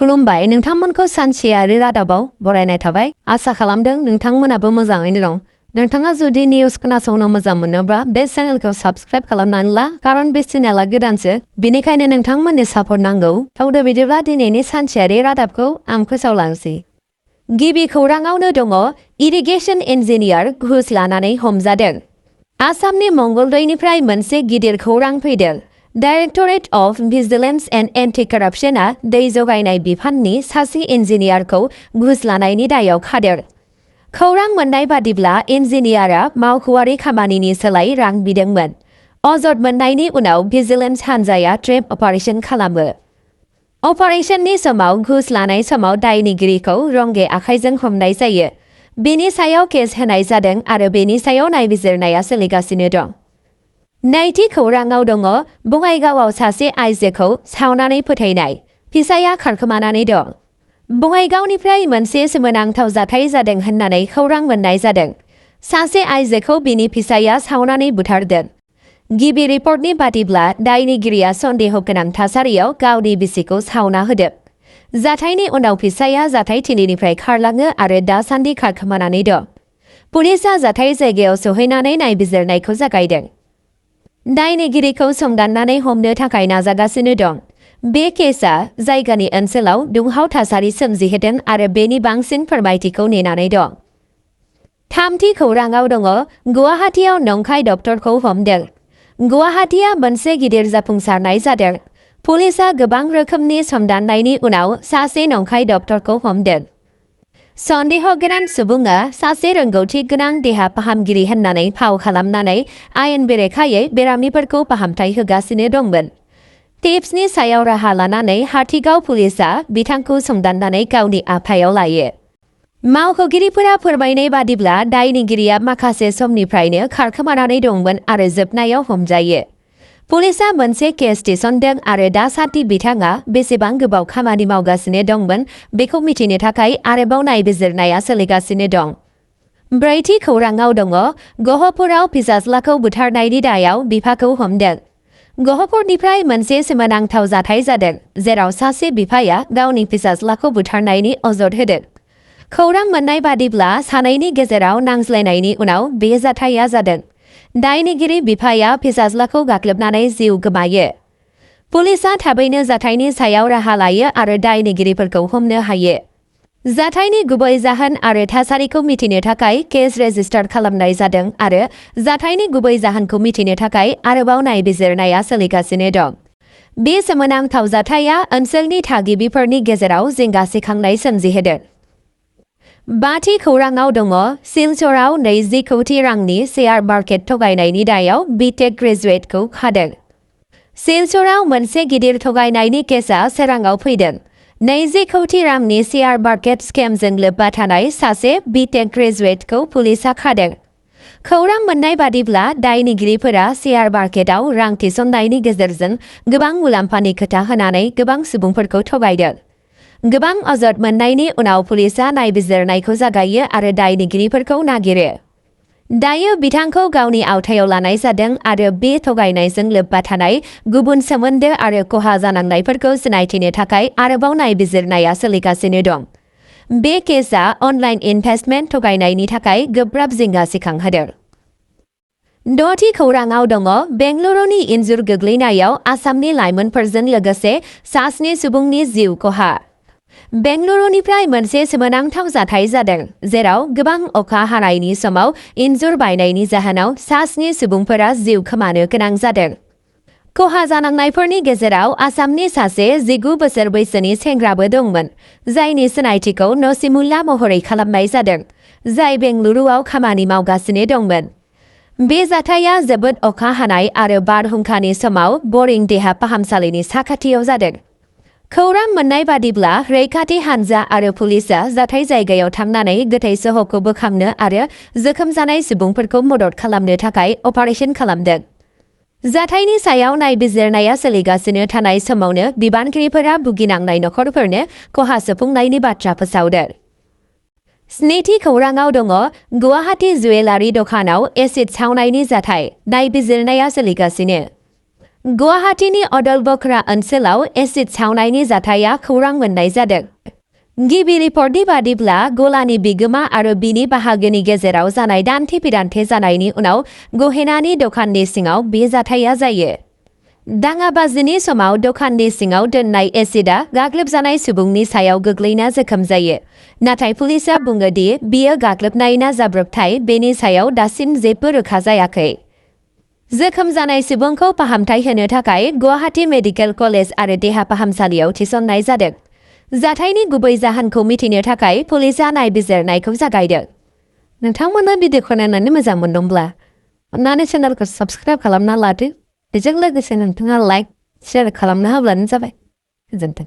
खुलुमबाय नोंथांमोनखौ सानसेयारि रादाबाव बरायनाय थाबाय आसा खालामदों नोंथांमोनाबो मोजाङैनो दं नोंथाङा जुदि निउस खोनासंनो मोजां मोनोब्ला बे चेनेलखौ साबस्क्राइब खालामनानै ला खारन बे चेनेला गोदानसो बेनिखायनो नोंथांमोननि सापर्ट नांगौ थावदो बिदिब्ला दिनैनि सानसेयारि रादाबखौ आं फोसावलांसै गिबि खौराङावनो दङ इरिगेशन इन्जिनियार घुस लानानै हमजादों आसामनि मंगलदैनिफ्राय मोनसे गिदिर खौरां फैदों directorate of vigilance and anti कराप्शनआ दै जगायनाय बिफाननि सासे इन्जिनियारखौ घुस लानायनि दायाव खादों खौरां मोननाय बादिब्ला इन्जिनियारा मावख'आरि खामानिनि सोलाय रां बिदोंमोन अजद मोननायनि उनाव भिजिलेन्स हान्जाया ट्रेप अपारेशन खालामो अपारेशननि समाव घुस लानाय समाव दायनिगिरिखौ रंगे आखाइजों हमनाय जायो बेनि सायाव केस होनाय जादों आरो बेनि सायाव नायबिजिरनाया सोलिगासिनो दं नैथि खौराङाव दङ बङाइगावआव सासे आइजोखौ सावनानै फोथैनाय फिसाया खारखोमानानै दं बङाइगावनिफ्राय मोनसे सोमोनांथाव जाथाय जादों होननानै खौरां मोननाय जादों सासे आइजोखौ बिनि फिसाया सावनानै बुथारदों गिबि रिपर्टनि बादिब्ला दायनिगिरिया सन्देह गोनां थासारियाव गावनि बिसिखौ सावना होदों जाथायनि उनाव फिसाया जाथायथिलिनिफ्राय खारलाङो आरो दासान्दि खारखोमानानै दं पुलिसआ जाथाय जायगायाव सौहैनानै नायबिजिरनायखौ जागायदों दायनिगिरिखौ संदाननानै हमनो थाखाय नाजागासिनो दं बे केसआ जायगानि ओनसोलाव दुंहाव थासारि सोमजिहोदों आरो बेनि बांसिन फोरमायथिखौ नेनानै दं थामथि खौराङाव दङ गुवाहाटीआव नंखाय डक्टरखौ हमदों गुवाहाटीआ मोनसे गिदिर जाफुंसारनाय जादों पुलिसआ गोबां रोखोमनि संदाननायनि उनाव सासे नंखाय डक्टरखौ हमदों सन्देह गोनां सुबुङा सासे रोंगौथि गोनां देहा फाहामगिरि होननानै फाव खालामनानै आयेन बेरेखायै बेरामिफोरखौ फाहामथाय होगासिनो दंमोन टिप्सनि सायाव राहा लानानै हाथिगाव पुलिसआ बिथांखौ संदाननानै गावनि आफायाव लायो मावख'गिरिफोरा फोरमायनाय बादिब्ला दायनिगिरिया माखासे समनिफ्रायनो खारखोमानानै दंमोन आरो जोबनायाव हमजायो पुलिसआ मोनसे केस थिसनदों आरो दासान्दि बिथाङा बेसेबां गोबाव खामानि मावगासिनो दंमोन बेखौ मिथिनो थाखाय आरोबाव नायबिजिरनाया सोलिगासिनो दं ब्रैथि खौराङाव दङ गहपुराव फिसाज्लाखौ बुथारनायनि दायाव बिफाखौ हमदों गहपुरनिफ्राय मोनसे सोमोनांथाव जाथाय जादों जेराव सासे बिफाया गावनि फिसाज्लाखौ बुथारनायनि अजद होदों खौरां मोननाय बादिब्ला सानैनि गेजेराव नांज्लायनायनि उनाव बे जाथाया जादों दायनिगिरि बिफाया फिसाज्लाखौ गाग्लोबनानै जिउ गोमायो पुलिसआ थाबैनो जाथायनि सायाव राहा लायो आरो दायनिगिरिफोरखौ हमनो हायो जाथायनि गुबै जाहोन आरो थासारिखौ मिथिनो थाखाय केस रेजिस्टार खालामनाय जादों आरो जाथायनि गुबै जाहोनखौ मिथिनो थाखाय आरोबाव नायबिजिरनाया सोलिगासिनो दं बे सोमोनांथाव जाथाया ओनसोलनि थागिबिफोरनि गेजेराव जिंगा सिखांनाय सोमजिहोदों बाथि खौराङाव दङ सिलचराव 20 कोटी रांनि शेयार मार्केट थगायनायनि दायाव बीटेक ग्रेजुवेटखौ खादों सिलचराव मोनसे गिदिर थगायनायनि केसआ सोराङाव फैदों 20 कोटी रांनि शेयार मार्केट स्केमजों लोब्बा थानाय सासे बीटेक ग्रेजुवेटखौ पुलिसआ खादों खौरां मोननाय बादिब्ला दायनिगिरिफोरा शेयार मार्केटआव रां थिसननायनि गेजेरजों गोबां मुलाम्फानि खोथा होनानै गोबां सुबुंफोरखौ थगायदों गोबां अजद मोननायनि उनाव पुलिसआ नायबिजिरनायखौ जागायो आरो दायनिगिरिफोरखौ नागिरो दायो बिथांखौ गावनि आवथायाव लानाय जादों आरो बे थगायनायजों लोब्बा थानाय गुबुन सोमोन्दो आरो खहा जानांनायफोरखौ सिनायथिनो थाखाय आरोबाव नायबिजिरनाया सोलिगासिनो दं बे केसआ अनलाइन इनभेस्टमेन्ट थगायनायनि थाखाय गोब्राब जिंगा सिखांहोदों द'थि खौराङाव दङ बेंगलुरुनि इन्जुर गोग्लैनायाव आसामनि लाइमोनफोरजों लोगोसे 7 सुबुंनि जिउ खहा बेंगलुरुनिफ्राय मोनसे सोमोनांथाव जाथाय जादों जेराव गोबां अखा हानायनि समाव इन्जुर बायनायनि जाहोनाव 7 सुबुंफोरा जिउ खोमानो गोनां जादों खहा जानांनायफोरनि गेजेराव आसामनि सासे 19 बोसोर बैसोनि सेंग्राबो दंमोन जायनि सिनायथिखौ नसिमुल्ला महरै खालामनाय जादों जाय बेंगलुरुआव खामानि मावगासिनो दंमोन बे जाथाया जोबोद अखा हानाय आरो बारहुंखानि समाव बरिं देहा फाहामसालिनि साखाथियाव जादों खौरां मोननाय बादिब्ला रैखाथि हानजा आरो पुलिसआ जाथाय जायगायाव थांनानै गोथै सह'खौ बोखांनो आरो जोखोम जानाय सुबुंफोरखौ मदद खालामनो थाखाय अपारेशन खालामदों जाथायनि सायाव नायबिजिरनाया सोलिगासिनो थानाय समावनो बिबानगिरिफोरा भुगिनांनाय नखरफोरनो खहा सुफुंनायनि बाथ्रा फोसावदों स्निथि खौराङाव दङ गुवाहाटी जुवेलारि दखानाव एसिड सावनायनि जाथाय नायबिजिरनाया सोलिगासिनो गुवाहाटीनि अदलबक्रा ओनसोलाव एसिड सावनायनि जाथाया खौरां मोननाय जादों। गिबि रिपर्टनि बादिब्ला गलानि बिगोमा आरो बिनि बाहागोनि गेजेराव जानाय दान्थे-बिदान्थे जानायनि उनाव गहेनानि दखाननि सिङाव बे जाथाया जायो। दाङाबाजिनि समाव दखाननि सिङाव दोननाय एसिडआ गाग्लोबजानाय सुबुंनि सायाव गोग्लैना जोखोम जायो। नाथाय पुलिसआ बुङो दि बियो गाग्लोबनाय ना जाब्रबथाय बेनि सायाव दासिम जेबो रोखा जायाखै। जोखोम जानाय सुबुंखौ फाहामथाय होनो थाखाय गुवाहाटी मेडिकेल कलेज आरो देहा फाहामसालियाव थिसननाय जादों। जाथायनि गुबै जाहोनखौ मिथिनो थाखाय पुलिसआ नायबिजिरनायखौ जागायदों। नोंथांमोना भिडिअखौ नायनानै मोजां मोनदोंब्ला अन्नानै चेनेलखौ साबस्क्राइब खालामना लादो। बेजों लोगोसे नोंथाङा लाइक, शेयार खालामना होब्लानो जाबाय। गोजोन्थों।